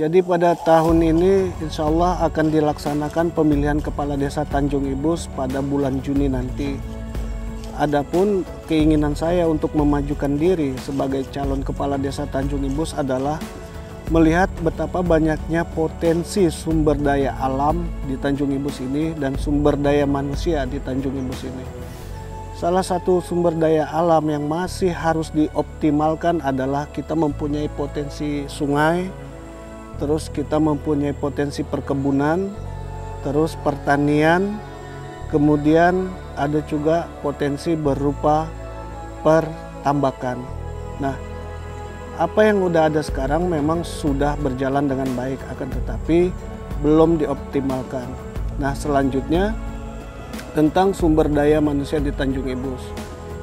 Jadi pada tahun ini insya Allah akan dilaksanakan pemilihan Kepala Desa Tanjung Ibus pada bulan Juni nanti. Adapun keinginan saya untuk memajukan diri sebagai calon Kepala Desa Tanjung Ibus adalah melihat betapa banyaknya potensi sumber daya alam di Tanjung Ibus ini dan sumber daya manusia di Tanjung Ibus ini. Salah satu sumber daya alam yang masih harus dioptimalkan adalah kita mempunyai potensi sungai, terus kita mempunyai potensi perkebunan, terus pertanian, kemudian ada juga potensi berupa pertambakan. Nah, apa yang udah ada sekarang memang sudah berjalan dengan baik, akan tetapi belum dioptimalkan. Nah, selanjutnya tentang sumber daya manusia di Tanjung Ibus.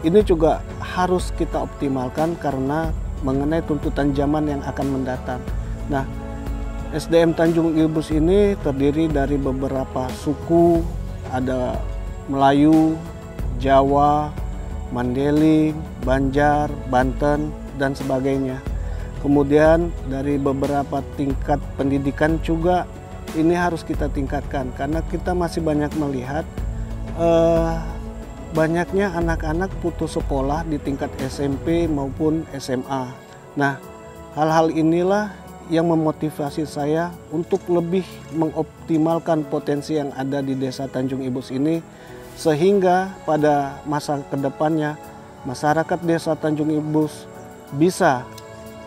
Ini juga harus kita optimalkan karena mengenai tuntutan zaman yang akan mendatang. Nah, SDM Tanjung Ibus ini terdiri dari beberapa suku, ada Melayu, Jawa, Mandailing, Banjar, Banten, dan sebagainya. Kemudian dari beberapa tingkat pendidikan juga ini harus kita tingkatkan karena kita masih banyak melihat banyaknya anak-anak putus sekolah di tingkat SMP maupun SMA. Nah, hal-hal inilah yang memotivasi saya untuk lebih mengoptimalkan potensi yang ada di Desa Tanjung Ibus ini, sehingga pada masa kedepannya masyarakat Desa Tanjung Ibus bisa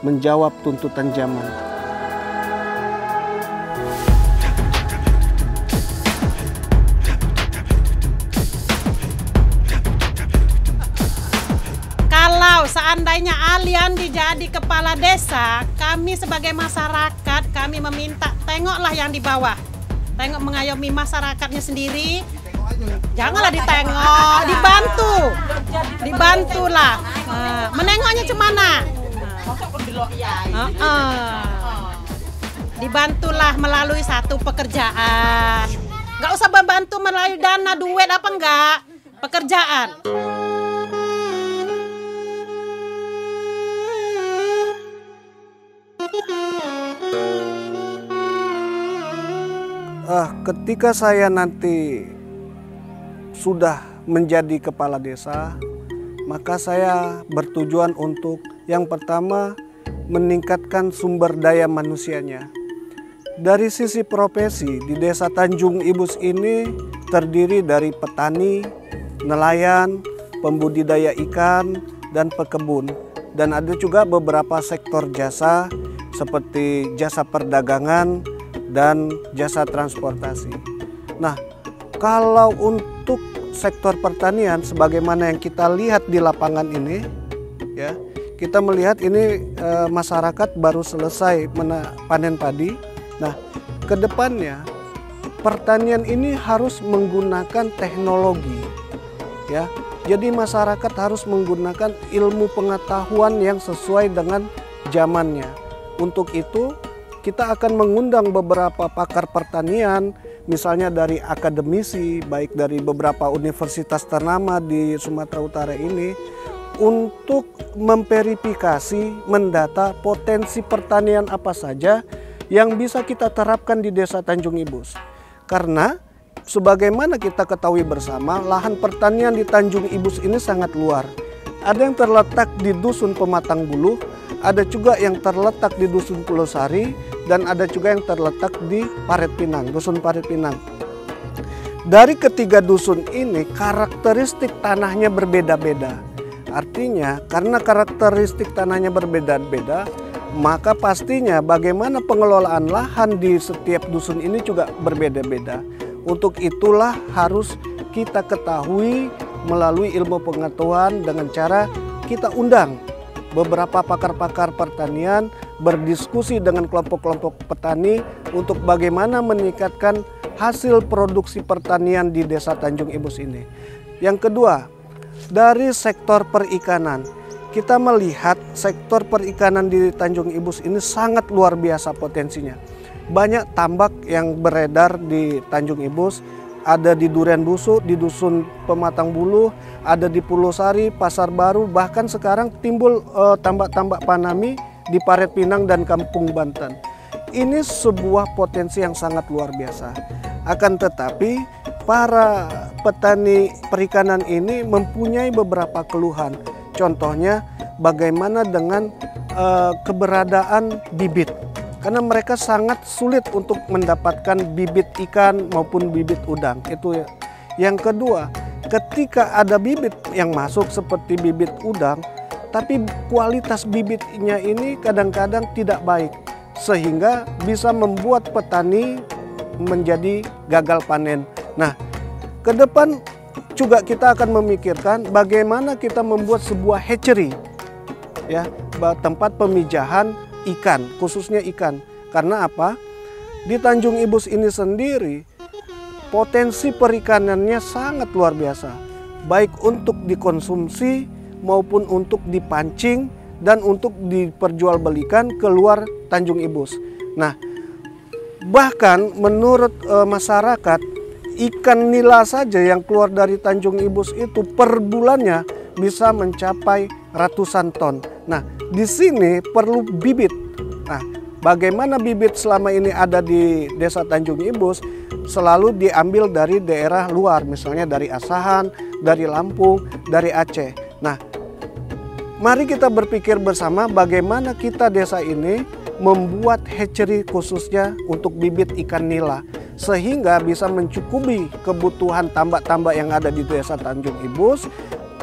menjawab tuntutan zaman. Kalau seandainya Alian dijadi kepala desa, kami sebagai masyarakat, kami meminta tengoklah yang di bawah. Tengok mengayomi masyarakatnya sendiri. Janganlah ditengok, dibantu. Dibantulah. Menengoknya cemana? Dibantulah melalui satu pekerjaan. Nggak usah membantu melalui dana, duit apa enggak. Pekerjaan. Ketika saya nanti sudah menjadi kepala desa, maka saya bertujuan untuk yang pertama meningkatkan sumber daya manusianya. Dari sisi profesi di Desa Tanjung Ibus ini terdiri dari petani, nelayan, pembudidaya ikan, dan pekebun. Dan ada juga beberapa sektor jasa seperti jasa perdagangan dan jasa transportasi. Nah, kalau untuk sektor pertanian sebagaimana yang kita lihat di lapangan ini, ya, kita melihat ini masyarakat baru selesai panen padi. Nah, ke depannya pertanian ini harus menggunakan teknologi, ya. Jadi masyarakat harus menggunakan ilmu pengetahuan yang sesuai dengan zamannya. Untuk itu kita akan mengundang beberapa pakar pertanian, misalnya dari akademisi, baik dari beberapa universitas ternama di Sumatera Utara ini, untuk memverifikasi, mendata potensi pertanian apa saja yang bisa kita terapkan di Desa Tanjung Ibus. Karena sebagaimana kita ketahui bersama, lahan pertanian di Tanjung Ibus ini sangat luar. Ada yang terletak di Dusun Pematang Buluh, ada juga yang terletak di Dusun Pulau Sari, dan ada juga yang terletak di Parit Pinang, Dusun Parit Pinang. Dari ketiga dusun ini karakteristik tanahnya berbeda-beda. Artinya karena karakteristik tanahnya berbeda-beda, maka pastinya bagaimana pengelolaan lahan di setiap dusun ini juga berbeda-beda. Untuk itulah harus kita ketahui melalui ilmu pengetahuan dengan cara kita undang beberapa pakar-pakar pertanian berdiskusi dengan kelompok-kelompok petani untuk bagaimana meningkatkan hasil produksi pertanian di Desa Tanjung Ibus ini. Yang kedua, dari sektor perikanan. Kita melihat sektor perikanan di Tanjung Ibus ini sangat luar biasa potensinya. Banyak tambak yang beredar di Tanjung Ibus, ada di Durian Busuk, di Dusun Pematang Buluh, ada di Pulau Sari, Pasar Baru, bahkan sekarang timbul tambak-tambak Panami di Parit Pinang dan Kampung Banten. ini sebuah potensi yang sangat luar biasa. Akan tetapi para petani perikanan ini mempunyai beberapa keluhan. Contohnya bagaimana dengan keberadaan bibit. Karena mereka sangat sulit untuk mendapatkan bibit ikan maupun bibit udang. Itu ya. Yang kedua, ketika ada bibit yang masuk seperti bibit udang, tapi kualitas bibitnya ini kadang-kadang tidak baik. Sehingga bisa membuat petani menjadi gagal panen. Nah, ke depan juga kita akan memikirkan bagaimana kita membuat sebuah hatchery, ya, tempat pemijahan ikan, khususnya ikan. Karena apa? Di Tanjung Ibus ini sendiri potensi perikanannya sangat luar biasa, baik untuk dikonsumsi maupun untuk dipancing dan untuk diperjualbelikan keluar Tanjung Ibus. Nah, bahkan menurut masyarakat, ikan nila saja yang keluar dari Tanjung Ibus itu per bulannya bisa mencapai ratusan ton. Nah, di sini perlu bibit. Nah, bagaimana bibit selama ini ada di Desa Tanjung Ibus selalu diambil dari daerah luar, misalnya dari Asahan, dari Lampung, dari Aceh. Nah, mari kita berpikir bersama bagaimana kita desa ini membuat hatchery khususnya untuk bibit ikan nila sehingga bisa mencukupi kebutuhan tambak-tambak yang ada di Desa Tanjung Ibus,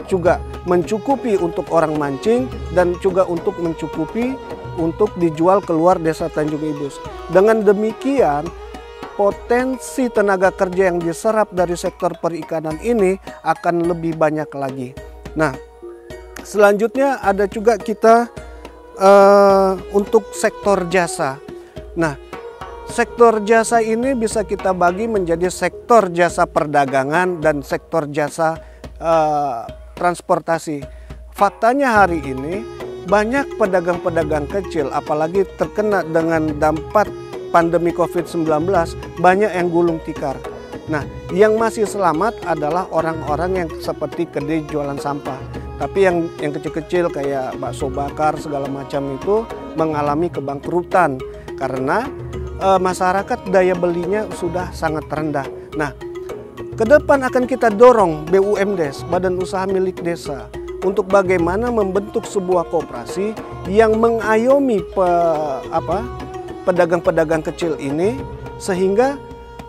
juga mencukupi untuk orang mancing dan juga untuk mencukupi untuk dijual keluar Desa Tanjung Ibus. Dengan demikian, potensi tenaga kerja yang diserap dari sektor perikanan ini akan lebih banyak lagi. Nah, selanjutnya ada juga kita untuk sektor jasa. Nah, sektor jasa ini bisa kita bagi menjadi sektor jasa perdagangan dan sektor jasa transportasi. Faktanya hari ini banyak pedagang-pedagang kecil, apalagi terkena dengan dampak pandemi COVID-19, banyak yang gulung tikar. Nah, yang masih selamat adalah orang-orang yang seperti kedai jualan sampah. Tapi yang kecil-kecil kayak bakso bakar segala macam itu mengalami kebangkrutan karena masyarakat daya belinya sudah sangat rendah. Nah, ke depan akan kita dorong BUMDes, Badan Usaha Milik Desa, untuk bagaimana membentuk sebuah koperasi yang mengayomi pedagang-pedagang kecil ini, sehingga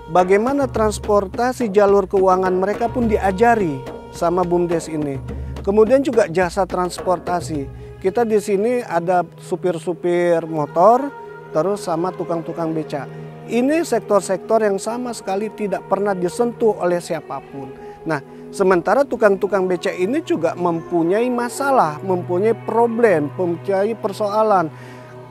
bagaimana transportasi jalur keuangan mereka pun diajari sama BUMDes ini. Kemudian juga jasa transportasi. Kita di sini ada supir-supir motor, terus sama tukang-tukang beca. Ini sektor-sektor yang sama sekali tidak pernah disentuh oleh siapapun. Nah, sementara tukang-tukang beca ini juga mempunyai masalah, mempunyai problem, mempunyai persoalan.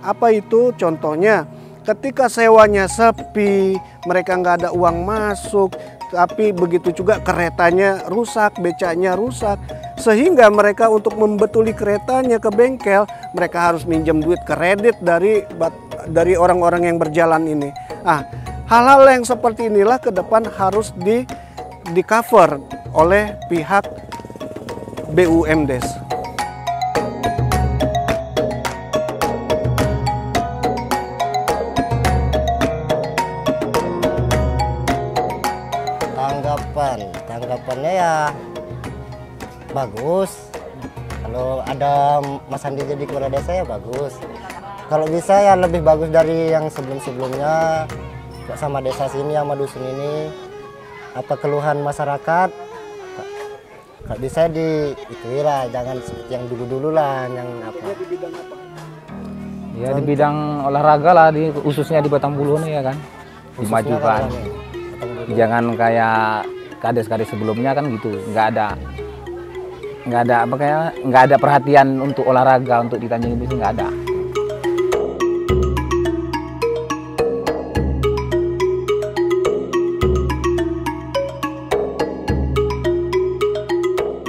Apa itu? Contohnya, ketika sewanya sepi, mereka nggak ada uang masuk, tapi begitu juga keretanya rusak, becanya rusak. Sehingga mereka untuk membetuli keretanya ke bengkel, mereka harus minjem duit kredit dari orang-orang yang berjalan ini. Nah, hal-hal yang seperti inilah ke depan harus di cover oleh pihak BUMDes. Tanggapannya ya bagus. Kalau ada Mas Andi jadi kepala desa ya bagus. Kalau bisa ya lebih bagus dari yang sebelum-sebelumnya sama desa sini, sama dusun ini. Apa keluhan masyarakat? Kalau bisa itulah, jangan seperti yang dulu-dulu lah, yang apa. Ya di bidang olahraga lah, khususnya di Batangbulu nih ya kan. Dimajukan. Jangan kayak kades-kades sebelumnya kan gitu, nggak ada perhatian untuk olahraga untuk di Tanjung Ibus, nggak ada.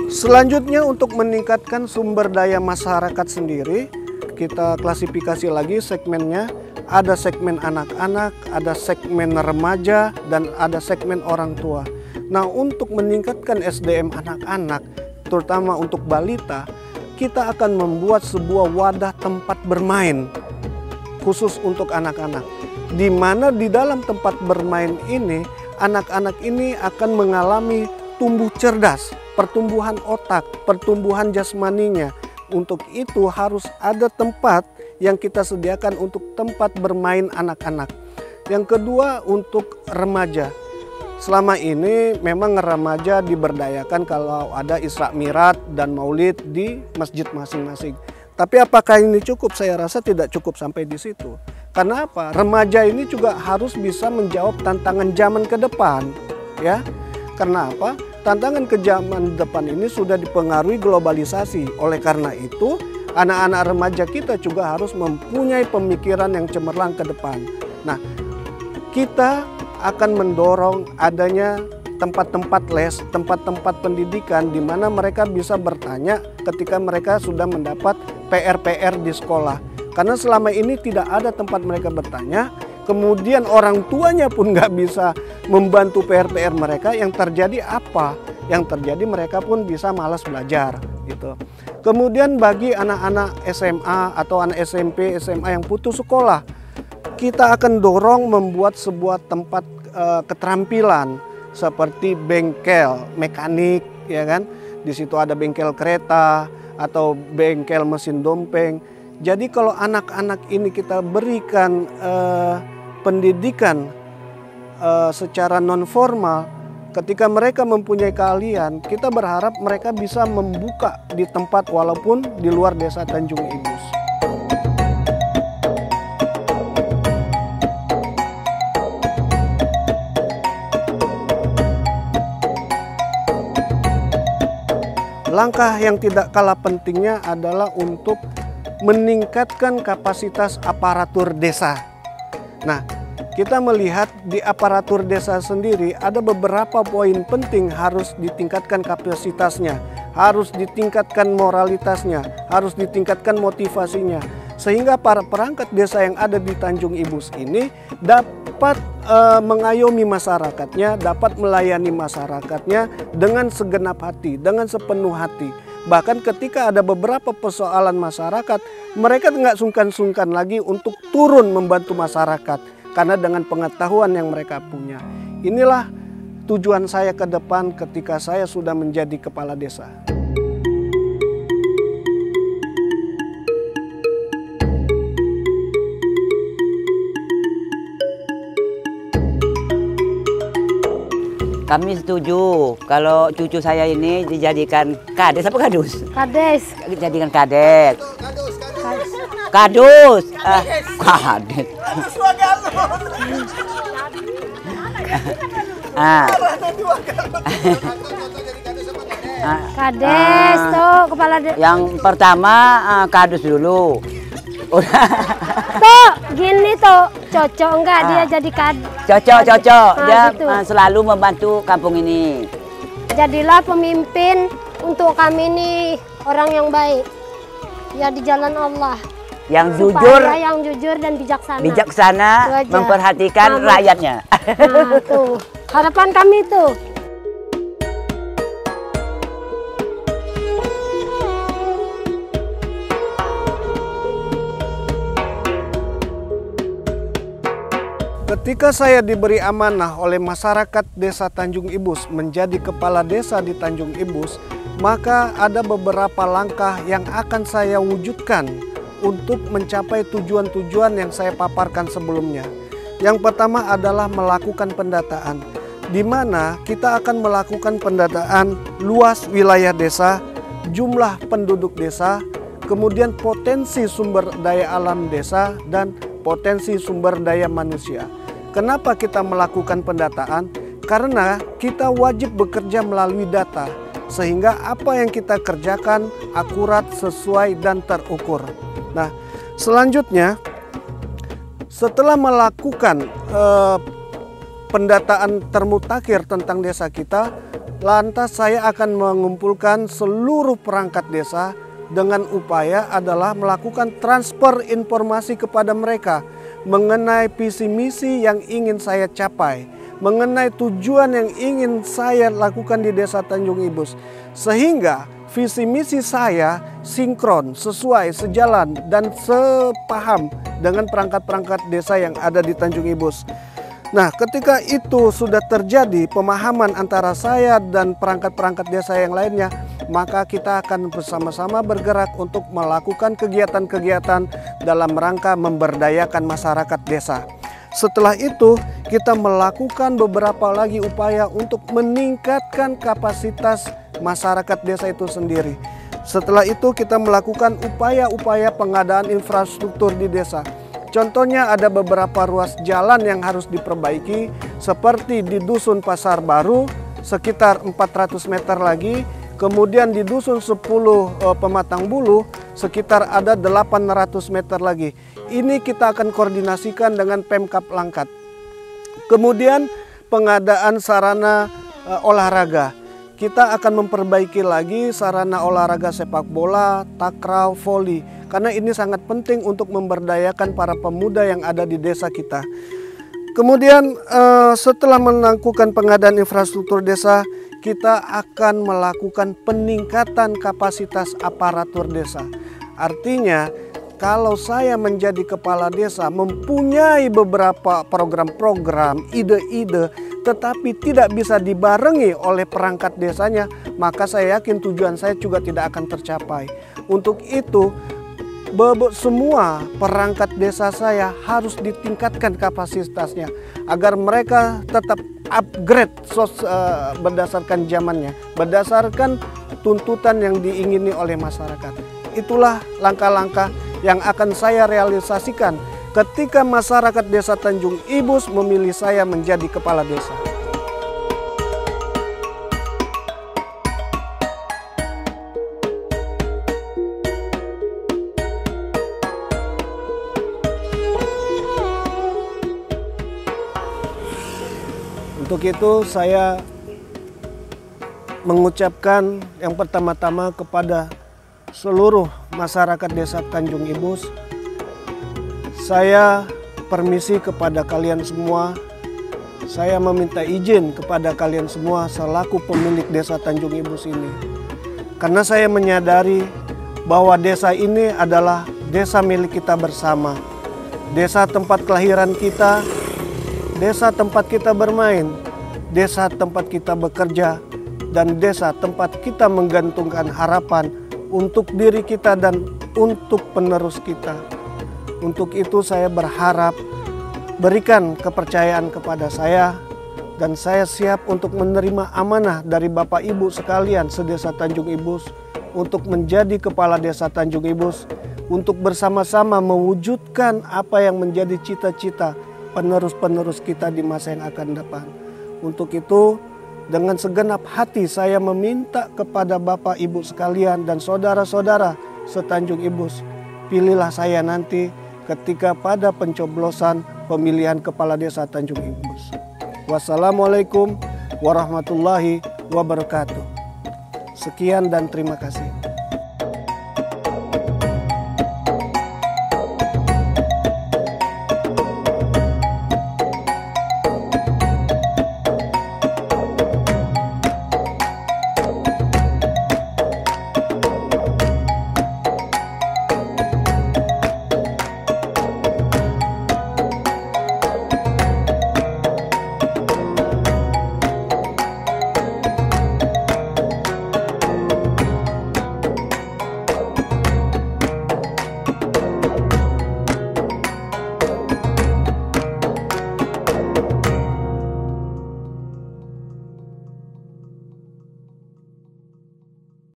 Selanjutnya, untuk meningkatkan sumber daya masyarakat sendiri, kita klasifikasi lagi segmennya. Ada segmen anak-anak, ada segmen remaja, dan ada segmen orang tua. Nah, untuk meningkatkan SDM anak-anak, terutama untuk balita, kita akan membuat sebuah wadah tempat bermain khusus untuk anak-anak. Di mana di dalam tempat bermain ini, anak-anak ini akan mengalami tumbuh cerdas, pertumbuhan otak, pertumbuhan jasmaninya. Untuk itu harus ada tempat yang kita sediakan untuk tempat bermain anak-anak. Yang kedua untuk remaja. Selama ini memang remaja diberdayakan kalau ada Isra Mi'raj dan Maulid di masjid masing-masing. Tapi apakah ini cukup? Saya rasa tidak cukup sampai di situ. Karena apa? Remaja ini juga harus bisa menjawab tantangan zaman ke depan, ya. Karena apa? Tantangan ke zaman depan ini sudah dipengaruhi globalisasi. Oleh karena itu, anak-anak remaja kita juga harus mempunyai pemikiran yang cemerlang ke depan. Nah, kita akan mendorong adanya tempat-tempat les, tempat-tempat pendidikan di mana mereka bisa bertanya ketika mereka sudah mendapat PR-PR di sekolah. Karena selama ini tidak ada tempat mereka bertanya, kemudian orang tuanya pun nggak bisa membantu PR-PR mereka. Yang terjadi apa? Yang terjadi mereka pun bisa malas belajar gitu. Kemudian bagi anak-anak SMA atau anak SMP, SMA yang putus sekolah, kita akan dorong membuat sebuah tempat keterampilan seperti bengkel mekanik, ya kan? Di situ ada bengkel kereta atau bengkel mesin dompeng. Jadi kalau anak-anak ini kita berikan pendidikan secara non formal, ketika mereka mempunyai keahlian, kita berharap mereka bisa membuka di tempat walaupun di luar desa Tanjung Ibus. Langkah yang tidak kalah pentingnya adalah untuk meningkatkan kapasitas aparatur desa. Nah, kita melihat di aparatur desa sendiri ada beberapa poin penting harus ditingkatkan kapasitasnya, harus ditingkatkan moralitasnya, harus ditingkatkan motivasinya. Sehingga para perangkat desa yang ada di Tanjung Ibus ini dapat mengayomi masyarakatnya, dapat melayani masyarakatnya dengan segenap hati, dengan sepenuh hati. Bahkan ketika ada beberapa persoalan masyarakat, mereka nggak sungkan-sungkan lagi untuk turun membantu masyarakat karena dengan pengetahuan yang mereka punya. Inilah tujuan saya ke depan ketika saya sudah menjadi kepala desa. Kami setuju kalau cucu saya ini dijadikan kades apa kadus? Kades. Dijadikan kades. Kadus. Kades. Kades tuh kepala Yang pertama kadus dulu. Tuh gini tuh cocok enggak dia jadi Cocok. Dia gitu. Selalu membantu kampung ini. Jadilah pemimpin untuk kami nih, orang yang baik. Ya di jalan Allah. Yang jujur dan bijaksana. Bijaksana memperhatikan rakyatnya. Nah, tuh harapan kami tuh. Ketika saya diberi amanah oleh masyarakat desa Tanjung Ibus menjadi kepala desa di Tanjung Ibus, maka ada beberapa langkah yang akan saya wujudkan untuk mencapai tujuan-tujuan yang saya paparkan sebelumnya. Yang pertama adalah melakukan pendataan, di mana kita akan melakukan pendataan luas wilayah desa, jumlah penduduk desa, kemudian potensi sumber daya alam desa, dan potensi sumber daya manusia. Kenapa kita melakukan pendataan? Karena kita wajib bekerja melalui data, sehingga apa yang kita kerjakan akurat, sesuai, dan terukur. Nah, selanjutnya setelah melakukan pendataan termutakhir tentang desa kita, lantas saya akan mengumpulkan seluruh perangkat desa dengan upaya adalah melakukan transfer informasi kepada mereka mengenai visi misi yang ingin saya capai, mengenai tujuan yang ingin saya lakukan di desa Tanjung Ibus. Sehingga visi misi saya sinkron, sesuai, sejalan, dan sepaham dengan perangkat-perangkat desa yang ada di Tanjung Ibus. Nah, ketika itu sudah terjadi pemahaman antara saya dan perangkat-perangkat desa yang lainnya, maka kita akan bersama-sama bergerak untuk melakukan kegiatan-kegiatan dalam rangka memberdayakan masyarakat desa. Setelah itu, kita melakukan beberapa lagi upaya untuk meningkatkan kapasitas masyarakat desa itu sendiri. Setelah itu, kita melakukan upaya-upaya pengadaan infrastruktur di desa. Contohnya ada beberapa ruas jalan yang harus diperbaiki, seperti di Dusun Pasar Baru sekitar 400 meter lagi, kemudian di Dusun 10 Pematang Bulu sekitar ada 800 meter lagi. Ini kita akan koordinasikan dengan Pemkab Langkat. Kemudian pengadaan sarana olahraga. Kita akan memperbaiki lagi sarana olahraga sepak bola, takraw, voli. Karena ini sangat penting untuk memberdayakan para pemuda yang ada di desa kita. Kemudian setelah melakukan pengadaan infrastruktur desa, kita akan melakukan peningkatan kapasitas aparatur desa. Artinya, kalau saya menjadi kepala desa mempunyai beberapa program-program, ide-ide, tetapi tidak bisa dibarengi oleh perangkat desanya, maka saya yakin tujuan saya juga tidak akan tercapai. Untuk itu, semua perangkat desa saya harus ditingkatkan kapasitasnya agar mereka tetap upgrade berdasarkan zamannya, berdasarkan tuntutan yang diingini oleh masyarakat. Itulah langkah-langkah yang akan saya realisasikan ketika masyarakat desa Tanjung Ibus memilih saya menjadi kepala desa. Untuk itu saya mengucapkan yang pertama-tama kepada seluruh masyarakat desa Tanjung Ibus, saya permisi kepada kalian semua, saya meminta izin kepada kalian semua selaku pemilik desa Tanjung Ibus ini. Karena saya menyadari bahwa desa ini adalah desa milik kita bersama, desa tempat kelahiran kita, desa tempat kita bermain, desa tempat kita bekerja, dan desa tempat kita menggantungkan harapan untuk diri kita dan untuk penerus kita. Untuk itu saya berharap berikan kepercayaan kepada saya, dan saya siap untuk menerima amanah dari Bapak Ibu sekalian sedesa Tanjung Ibus untuk menjadi kepala desa Tanjung Ibus, untuk bersama-sama mewujudkan apa yang menjadi cita-cita penerus-penerus kita di masa yang akan depan. Untuk itu, dengan segenap hati saya meminta kepada Bapak Ibu sekalian dan saudara-saudara setanjung Ibus, pilihlah saya nanti ketika pada pencoblosan pemilihan kepala desa Tanjung Ibus. Wassalamualaikum warahmatullahi wabarakatuh. Sekian dan terima kasih.